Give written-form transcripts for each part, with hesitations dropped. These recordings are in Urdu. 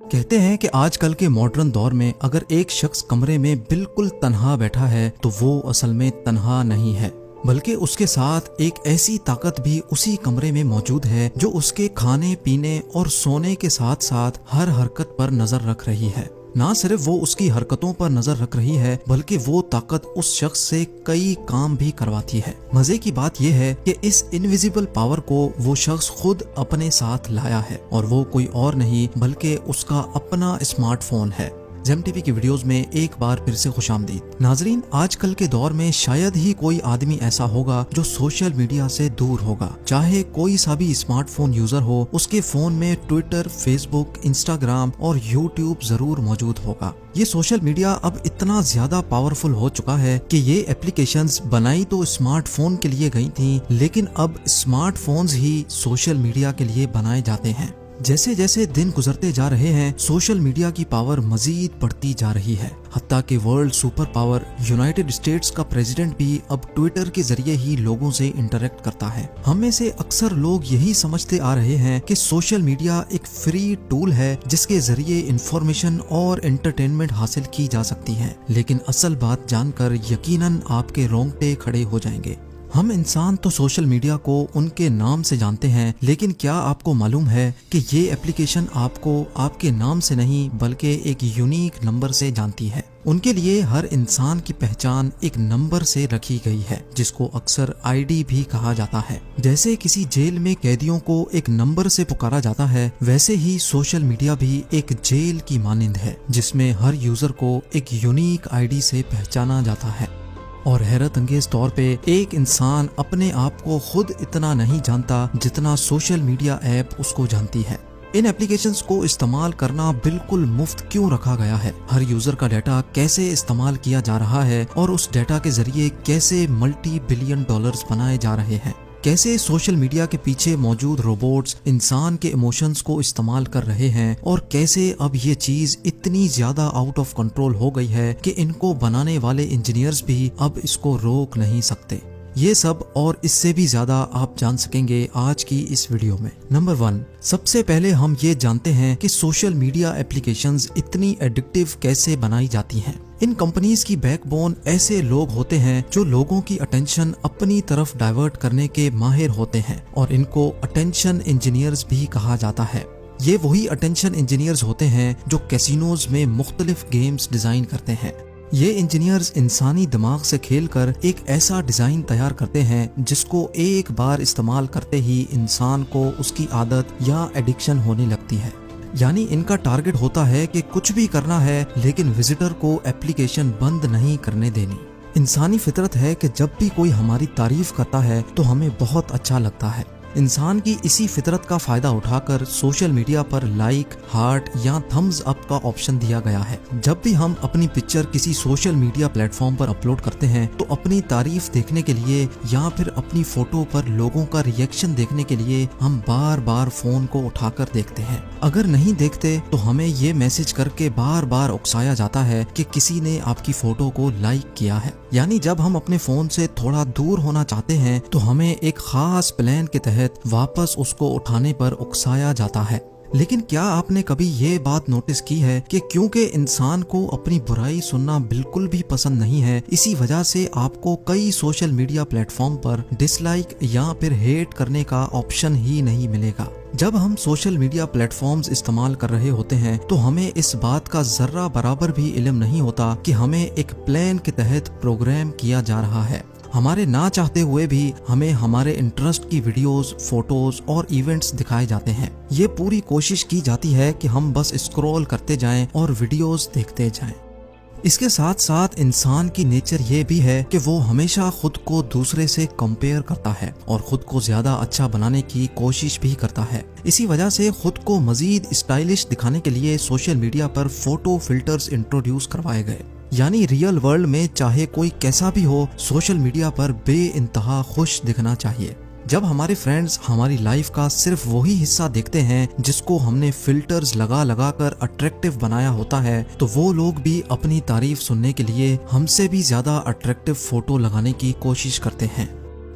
کہتے ہیں کہ آج کل کے ماڈرن دور میں اگر ایک شخص کمرے میں بالکل تنہا بیٹھا ہے تو وہ اصل میں تنہا نہیں ہے، بلکہ اس کے ساتھ ایک ایسی طاقت بھی اسی کمرے میں موجود ہے جو اس کے کھانے پینے اور سونے کے ساتھ ساتھ ہر حرکت پر نظر رکھ رہی ہے۔ نہ صرف وہ اس کی حرکتوں پر نظر رکھ رہی ہے بلکہ وہ طاقت اس شخص سے کئی کام بھی کرواتی ہے۔ مزے کی بات یہ ہے کہ اس انویزیبل پاور کو وہ شخص خود اپنے ساتھ لایا ہے، اور وہ کوئی اور نہیں بلکہ اس کا اپنا اسمارٹ فون ہے۔ زیم ٹی وی کی ویڈیوز میں ایک بار پھر سے خوش آمدید۔ ناظرین، آج کل کے دور میں شاید ہی کوئی آدمی ایسا ہوگا جو سوشل میڈیا سے دور ہوگا۔ چاہے کوئی سا بھی اسمارٹ فون یوزر ہو، اس کے فون میں ٹویٹر، فیس بک، انسٹاگرام اور یوٹیوب ضرور موجود ہوگا۔ یہ سوشل میڈیا اب اتنا زیادہ پاورفل ہو چکا ہے کہ یہ ایپلیکیشنز بنائی تو اسمارٹ فون کے لیے گئی تھیں، لیکن اب اسمارٹ فونز ہی سوشل میڈیا کے لیے بنائے جاتے ہیں۔ جیسے جیسے دن گزرتے جا رہے ہیں، سوشل میڈیا کی پاور مزید بڑھتی جا رہی ہے، حتیٰ کہ world super power United States کا پریزیڈنٹ بھی اب ٹویٹر کے ذریعے ہی لوگوں سے انٹریکٹ کرتا ہے۔ ہم میں سے اکثر لوگ یہی سمجھتے آ رہے ہیں کہ سوشل میڈیا ایک فری ٹول ہے جس کے ذریعے انفارمیشن اور انٹرٹینمنٹ حاصل کی جا سکتی ہے، لیکن اصل بات جان کر یقیناً آپ کے رونگٹے کھڑے ہو جائیں گے۔ ہم انسان تو سوشل میڈیا کو ان کے نام سے جانتے ہیں، لیکن کیا آپ کو معلوم ہے کہ یہ ایپلیکیشن آپ کو آپ کے نام سے نہیں بلکہ ایک یونیک نمبر سے جانتی ہے؟ ان کے لیے ہر انسان کی پہچان ایک نمبر سے رکھی گئی ہے، جس کو اکثر آئی ڈی بھی کہا جاتا ہے۔ جیسے کسی جیل میں قیدیوں کو ایک نمبر سے پکارا جاتا ہے، ویسے ہی سوشل میڈیا بھی ایک جیل کی مانند ہے جس میں ہر یوزر کو ایک یونیک آئی ڈی سے پہچانا جاتا ہے۔ اور حیرت انگیز طور پہ ایک انسان اپنے آپ کو خود اتنا نہیں جانتا جتنا سوشل میڈیا ایپ اس کو جانتی ہے۔ ان ایپلیکیشنز کو استعمال کرنا بالکل مفت کیوں رکھا گیا ہے؟ ہر یوزر کا ڈیٹا کیسے استعمال کیا جا رہا ہے اور اس ڈیٹا کے ذریعے کیسے ملٹی بلین ڈالرز بنائے جا رہے ہیں؟ کیسے سوشل میڈیا کے پیچھے موجود روبوٹس انسان کے ایموشنز کو استعمال کر رہے ہیں، اور کیسے اب یہ چیز اتنی زیادہ آؤٹ آف کنٹرول ہو گئی ہے کہ ان کو بنانے والے انجینئرز بھی اب اس کو روک نہیں سکتے۔ یہ سب اور اس سے بھی زیادہ آپ جان سکیں گے آج کی اس ویڈیو میں۔ نمبر 1، سب سے پہلے ہم یہ جانتے ہیں کہ سوشل میڈیا ایپلیکیشنز اتنی ایڈکٹیو کیسے بنائی جاتی ہیں۔ ان کمپنیز کی بیک بون ایسے لوگ ہوتے ہیں جو لوگوں کی اٹینشن اپنی طرف ڈائیورٹ کرنے کے ماہر ہوتے ہیں، اور ان کو اٹینشن انجینئرز بھی کہا جاتا ہے۔ یہ وہی اٹینشن انجینئرز ہوتے ہیں جو کیسینوز میں مختلف گیمز ڈیزائن کرتے ہیں۔ یہ انجینئرز انسانی دماغ سے کھیل کر ایک ایسا ڈیزائن تیار کرتے ہیں جس کو ایک بار استعمال کرتے ہی انسان کو اس کی عادت یا ایڈکشن ہونے لگتی ہے۔ یعنی ان کا ٹارگٹ ہوتا ہے کہ کچھ بھی کرنا ہے لیکن وزٹر کو ایپلیکیشن بند نہیں کرنے دینی۔ انسانی فطرت ہے کہ جب بھی کوئی ہماری تعریف کرتا ہے تو ہمیں بہت اچھا لگتا ہے۔ انسان کی اسی فطرت کا فائدہ اٹھا کر سوشل میڈیا پر لائک، ہارٹ یا تھمز اپ کا آپشن دیا گیا ہے۔ جب بھی ہم اپنی پکچر کسی سوشل میڈیا پلیٹ فارم پر اپلوڈ کرتے ہیں تو اپنی تعریف دیکھنے کے لیے یا پھر اپنی فوٹو پر لوگوں کا ریئیکشن دیکھنے کے لیے ہم بار بار فون کو اٹھا کر دیکھتے ہیں۔ اگر نہیں دیکھتے تو ہمیں یہ میسج کر کے بار بار اکسایا جاتا ہے کہ کسی نے آپ کی فوٹو کو لائک کیا ہے۔ یعنی جب ہم اپنے فون سے تھوڑا دور ہونا چاہتے ہیں تو ہمیں ایک خاص پلان کے تحت واپس اس کو اٹھانے پر اکسایا جاتا ہے۔ لیکن کیا آپ نے کبھی یہ بات نوٹس کی ہے کہ کیونکہ انسان کو اپنی برائی سننا بالکل بھی پسند نہیں ہے، اسی وجہ سے آپ کو کئی سوشل میڈیا پلیٹ فارم پر ڈس لائک یا پھر ہیٹ کرنے کا آپشن ہی نہیں ملے گا۔ جب ہم سوشل میڈیا پلیٹ فارمز استعمال کر رہے ہوتے ہیں تو ہمیں اس بات کا ذرہ برابر بھی علم نہیں ہوتا کہ ہمیں ایک پلان کے تحت پروگرام کیا جا رہا ہے۔ ہمارے نہ چاہتے ہوئے بھی ہمیں ہمارے انٹرسٹ کی ویڈیوز، فوٹوز اور ایونٹس دکھائے جاتے ہیں۔ یہ پوری کوشش کی جاتی ہے کہ ہم بس اسکرول کرتے جائیں اور ویڈیوز دیکھتے جائیں۔ اس کے ساتھ ساتھ انسان کی نیچر یہ بھی ہے کہ وہ ہمیشہ خود کو دوسرے سے کمپیئر کرتا ہے اور خود کو زیادہ اچھا بنانے کی کوشش بھی کرتا ہے۔ اسی وجہ سے خود کو مزید اسٹائلش دکھانے کے لیے سوشل میڈیا پر فوٹو فلٹرز انٹروڈیوس کروائے گئے۔ یعنی ریئل ورلڈ میں چاہے کوئی کیسا بھی ہو، سوشل میڈیا پر بے انتہا خوش دکھنا چاہیے۔ جب ہمارے فرینڈز ہماری لائف کا صرف وہی حصہ دیکھتے ہیں جس کو ہم نے فلٹرز لگا لگا کر اٹریکٹیو بنایا ہوتا ہے، تو وہ لوگ بھی اپنی تعریف سننے کے لیے ہم سے بھی زیادہ اٹریکٹیو فوٹو لگانے کی کوشش کرتے ہیں۔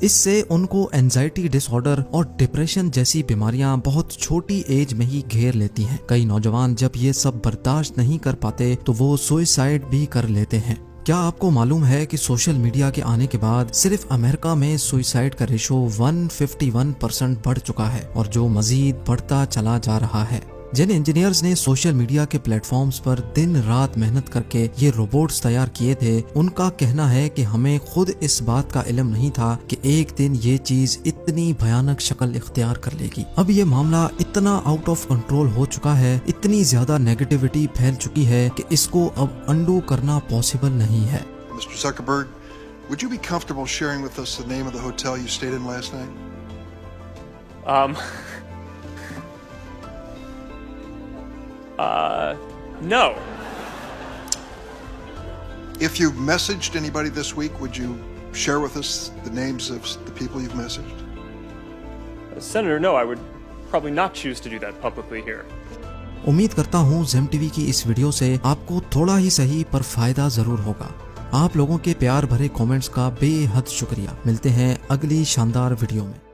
اس سے ان کو اینزائٹی ڈس آرڈر اور ڈپریشن جیسی بیماریاں بہت چھوٹی ایج میں ہی گھیر لیتی ہیں۔ کئی نوجوان جب یہ سب برداشت نہیں کر پاتے تو وہ سوئسائڈ بھی کر لیتے ہیں۔ کیا آپ کو معلوم ہے کہ سوشل میڈیا کے آنے کے بعد صرف امریکہ میں سوئسائڈ کا ریشو 151% بڑھ چکا ہے اور جو مزید بڑھتا چلا جا رہا ہے؟ جن انجینئرز نے سوشل میڈیا کے پلیٹ فارمز پر دن رات محنت کر کے یہ روبوٹس تیار کیے تھے، ان کا کہنا ہے کہ ہمیں خود اس بات کا علم نہیں تھا کہ ایک دن یہ چیز اتنی بھیانک شکل اختیار کر لے گی۔ اب یہ معاملہ اتنا آؤٹ آف کنٹرول ہو چکا ہے، اتنی زیادہ نیگیٹیوٹی پھیل چکی ہے کہ اس کو اب انڈو کرنا پاسبل نہیں ہے۔ Mr. Zuckerberg, would you be comfortable sharing with us the name of the hotel you stayed in last night? No. If you've messaged anybody this week, would you share with us the names of the people you've messaged? Senator, no, I would probably not choose to do that publicly here. امید کرتا ہوں زیم ٹی وی کی اس ویڈیو سے آپ کو تھوڑا ہی صحیح پر فائدہ ضرور ہوگا۔ آپ لوگوں کے پیار بھرے کومنٹس کا بے حد شکریہ۔ ملتے ہیں اگلی شاندار ویڈیو میں۔